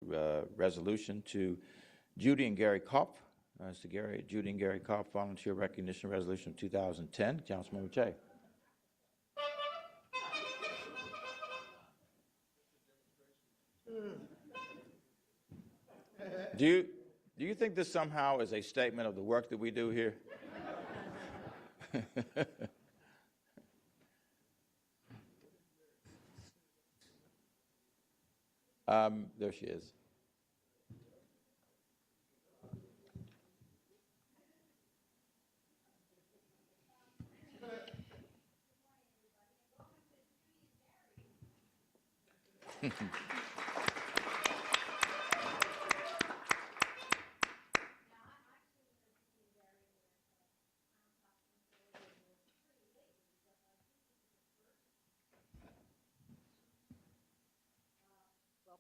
resolution to Judy and Gary Kopff. It's the Judy and Gary Kopff Volunteer Recognition Resolution of 2010. Councilmember Che. Do you think this somehow is a statement of the work that we do here? There she is.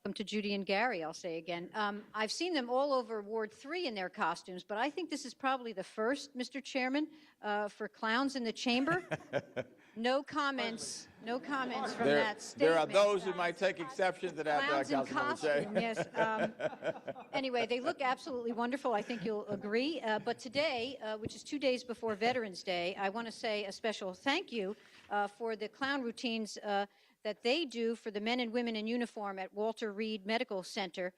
Welcome to Judy and Gary, I'll say again. I've seen them all over Ward 3 in their costumes, but I think this is probably the first, Mr. Chairman, for clowns in the chamber. No comments from that statement. There are those who might take exception to that, Clowns in Councilmember Che. costume, yes. Anyway, they look absolutely wonderful. I think you'll agree. But today, which is 2 days before Veterans Day, I want to say a special thank you for the clown routines that they do for the men and women in uniform at Walter Reed Medical Center.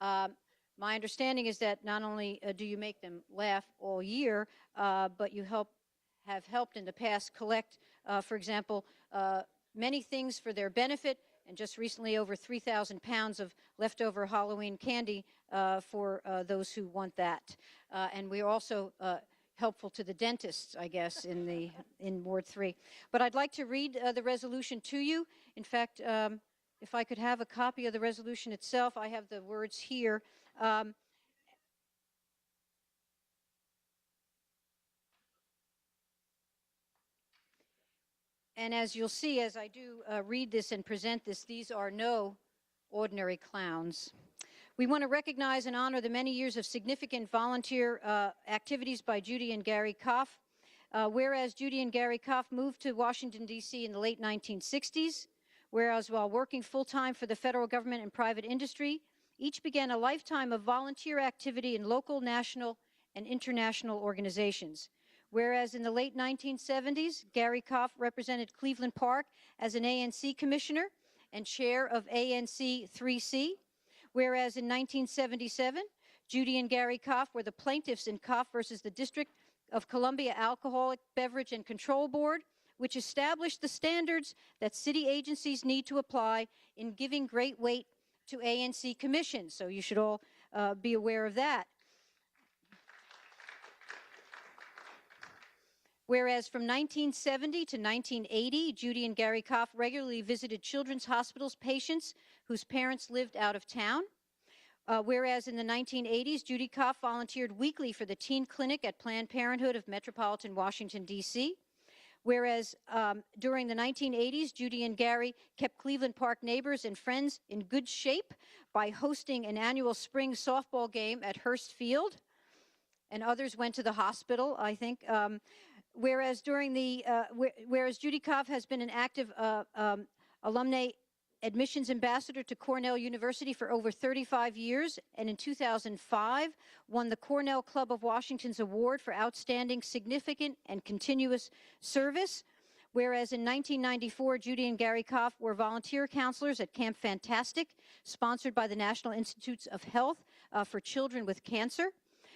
My understanding is that not only do you make them laugh all year, but you have helped in the past collect, for example, many things for their benefit, and just recently over 3,000 pounds of leftover Halloween candy for those who want that. And we're also helpful to the dentists, I guess, in Ward 3. But I'd like to read the resolution to you. In fact, if I could have a copy of the resolution itself, I have the words here. And as you'll see, as I do read this and present this, these are no ordinary clowns. We want to recognize and honor the many years of significant volunteer activities by Judy and Gary Kopff. Whereas Judy and Gary Kopff moved to Washington, D.C. in the late 1960s, whereas while working full-time for the federal government and private industry, each began a lifetime of volunteer activity in local, national, and international organizations. Whereas in the late 1970s, Gary Kopff represented Cleveland Park as an ANC commissioner and chair of ANC 3C. Whereas in 1977, Judy and Gary Kopff were the plaintiffs in Kopff versus the District of Columbia Alcoholic Beverage and Control Board, which established the standards that city agencies need to apply in giving great weight to ANC commissions. So you should all be aware of that. Whereas from 1970 to 1980, Judy and Gary Kopff regularly visited children's hospitals patients whose parents lived out of town. Whereas in the 1980s, Judy Kopff volunteered weekly for the teen clinic at Planned Parenthood of Metropolitan Washington, D.C. Whereas during the 1980s, Judy and Gary kept Cleveland Park neighbors and friends in good shape by hosting an annual spring softball game at Hurst Field. And others went to the hospital, I think. Whereas whereas Judy Kopff has been an active alumni admissions ambassador to Cornell University for over 35 years, and in 2005 won the Cornell Club of Washington's Award for Outstanding Significant and Continuous Service. Whereas in 1994, Judy and Gary Kopff were volunteer counselors at Camp Fantastic, sponsored by the National Institutes of Health for children with cancer.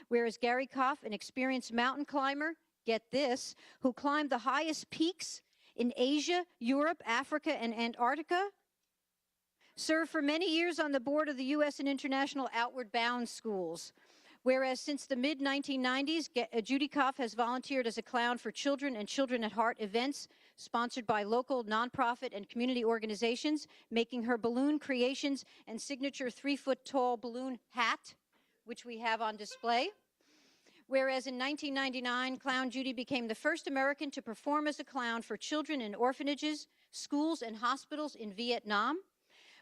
Whereas Gary Kopff, an experienced mountain climber, get this, who climbed the highest peaks in Asia, Europe, Africa, and Antarctica, served for many years on the board of the U.S. and International Outward Bound Schools. Whereas since the mid-1990s, Judy Kopff has volunteered as a clown for children and Children at Heart events sponsored by local nonprofit and community organizations, making her balloon creations and signature 3-foot-tall balloon hat, which we have on display. Whereas in 1999, Clown Judy became the first American to perform as a clown for children in orphanages, schools, and hospitals in Vietnam.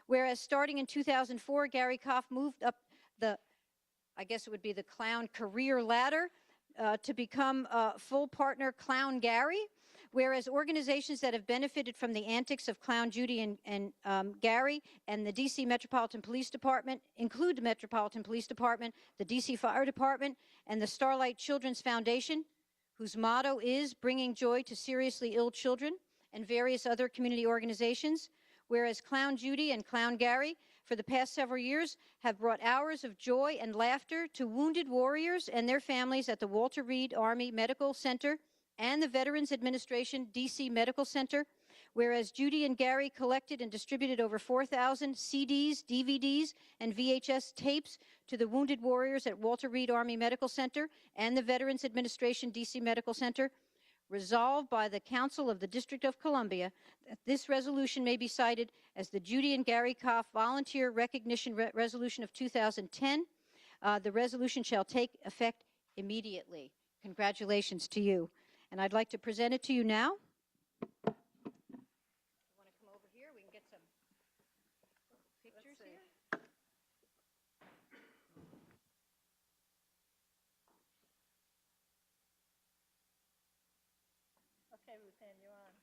Whereas starting in 2004, Gary Kopff moved up I guess it would be the clown career ladder to become full partner Clown Gary. Whereas organizations that have benefited from the antics of Clown Judy and Gary and the D.C. Metropolitan Police Department include the Metropolitan Police Department, the D.C. Fire Department, and the Starlight Children's Foundation, whose motto is bringing joy to seriously ill children, and various other community organizations. Whereas Clown Judy and Clown Gary, for the past several years, have brought hours of joy and laughter to wounded warriors and their families at the Walter Reed Army Medical Center and the Veterans Administration DC Medical Center. Whereas Judy and Gary collected and distributed over 4,000 CDs, DVDs, and VHS tapes to the wounded warriors at Walter Reed Army Medical Center and the Veterans Administration DC Medical Center. Resolved by the Council of the District of Columbia that this resolution may be cited as the Judy and Gary Kopff Volunteer Recognition Resolution of 2010. The resolution shall take effect immediately. Congratulations to you. And I'd like to present it to you now. You want to come over here? We can get some pictures here. Okay, Ruthann, you're on.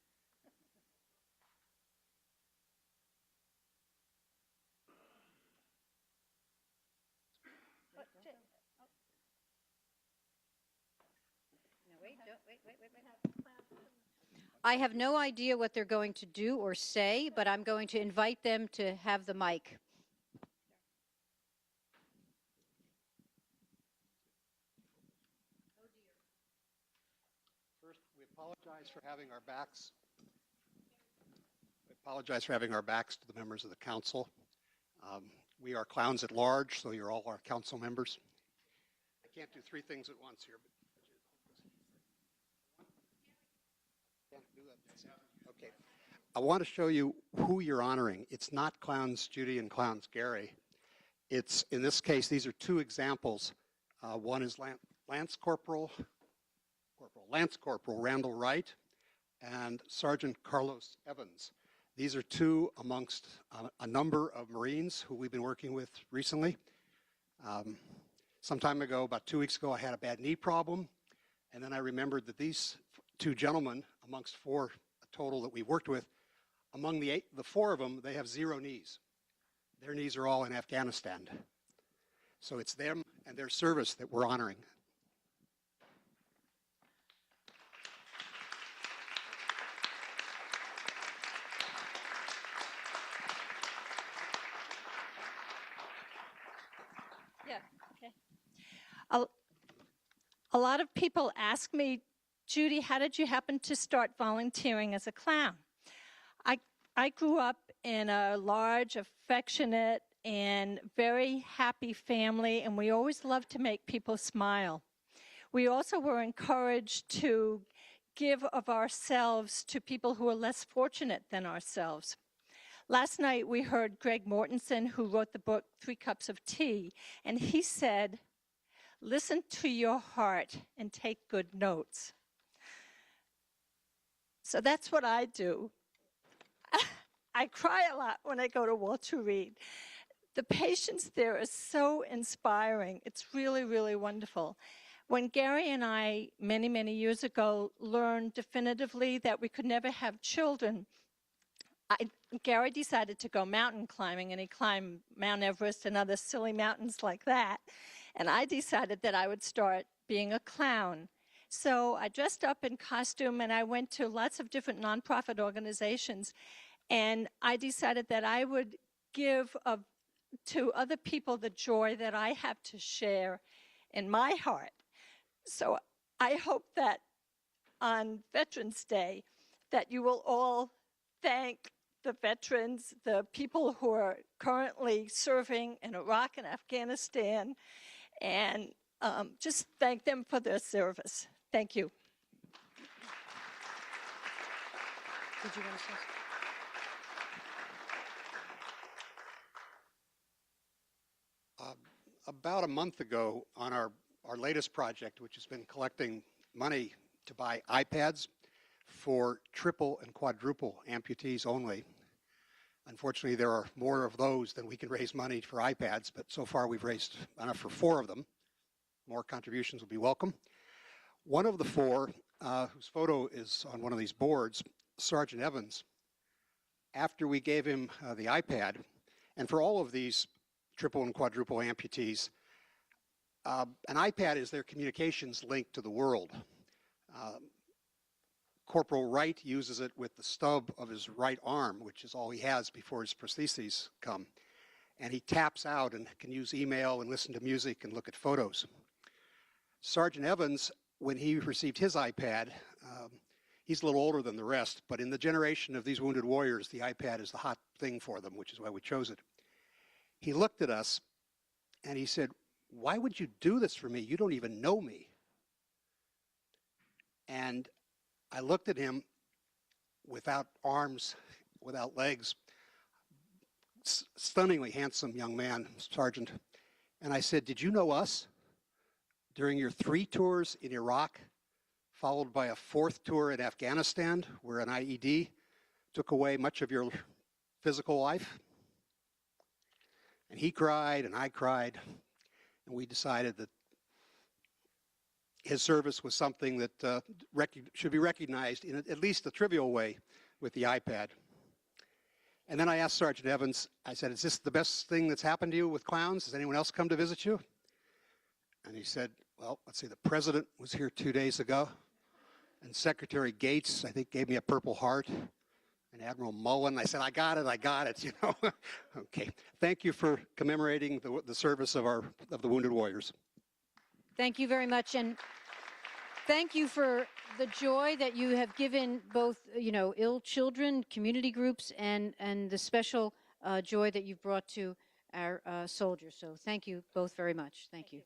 No, wait. I have no idea what they're going to do or say, but I'm going to invite them to have the mic. First, we apologize for having our backs. We apologize for having our backs to the members of the council. We are clowns at large, so you're all our council members. I can't do three things at once here, but can't do that. Okay. I want to show you who you're honoring. It's not Clowns Judy and Clowns Gary. It's, in this case, these are two examples. One is Lance Corporal Randall Wright and Sergeant Carlos Evans. These are two amongst a number of Marines who we've been working with recently. Some time ago, about 2 weeks ago, I had a bad knee problem, and then I remembered that these two gentlemen, amongst four total that we worked with, among the four of them, they have 0 knees. Their knees are all in Afghanistan. So it's them and their service that we're honoring. Yeah, okay. A lot of people ask me, Judy, how did you happen to start volunteering as a clown? I grew up in a large, affectionate, and very happy family, and we always loved to make people smile. We also were encouraged to give of ourselves to people who are less fortunate than ourselves. Last night we heard Greg Mortensen, who wrote the book 3 Cups of Tea, and he said, listen to your heart and take good notes. So that's what I do. I cry a lot when I go to Walter Reed. The patients there are so inspiring. It's really, really wonderful. When Gary and I, many, many years ago, learned definitively that we could never have children, Gary decided to go mountain climbing, and he climbed Mount Everest and other silly mountains like that. And I decided that I would start being a clown. So I dressed up in costume, and I went to lots of different nonprofit organizations. And I decided that I would give to other people the joy that I have to share in my heart. So I hope that on Veterans Day, that you will all thank the veterans, the people who are currently serving in Iraq and Afghanistan, and just thank them for their service. Thank you. Did you want to say something? About a month ago, on our latest project, which has been collecting money to buy iPads for triple and quadruple amputees only. Unfortunately, there are more of those than we can raise money for iPads, but so far we've raised enough for 4 of them. More contributions will be welcome. One of the 4 whose photo is on one of these boards, Sergeant Evans, after we gave him the iPad, and for all of these triple and quadruple amputees, an iPad is their communications link to the world. Corporal Wright uses it with the stub of his right arm, which is all he has before his prostheses come. And he taps out and can use email and listen to music and look at photos. Sergeant Evans, when he received his iPad, he's a little older than the rest, but in the generation of these wounded warriors, the iPad is the hot thing for them, which is why we chose it. He looked at us and he said, "Why would you do this for me? You don't even know me." And I looked at him without arms, without legs, stunningly handsome young man, Sergeant. And I said, "Did you know us during your 3 tours in Iraq, followed by a 4th tour in Afghanistan, where an IED took away much of your physical life?" And he cried and I cried, and we decided that his service was something that should be recognized in at least a trivial way with the iPad. And then I asked Sergeant Evans, I said, "Is this the best thing that's happened to you with clowns? Has anyone else come to visit you?" And he said, "Well, let's see, the president was here 2 days ago, and Secretary Gates, I think, gave me a Purple Heart, and Admiral Mullen." I said, I got it, you know. Okay, thank you for commemorating the service of the wounded warriors. Thank you very much, and thank you for the joy that you have given both, ill children, community groups, and the special joy that you've brought to our soldiers. So thank you both very much. Thank you.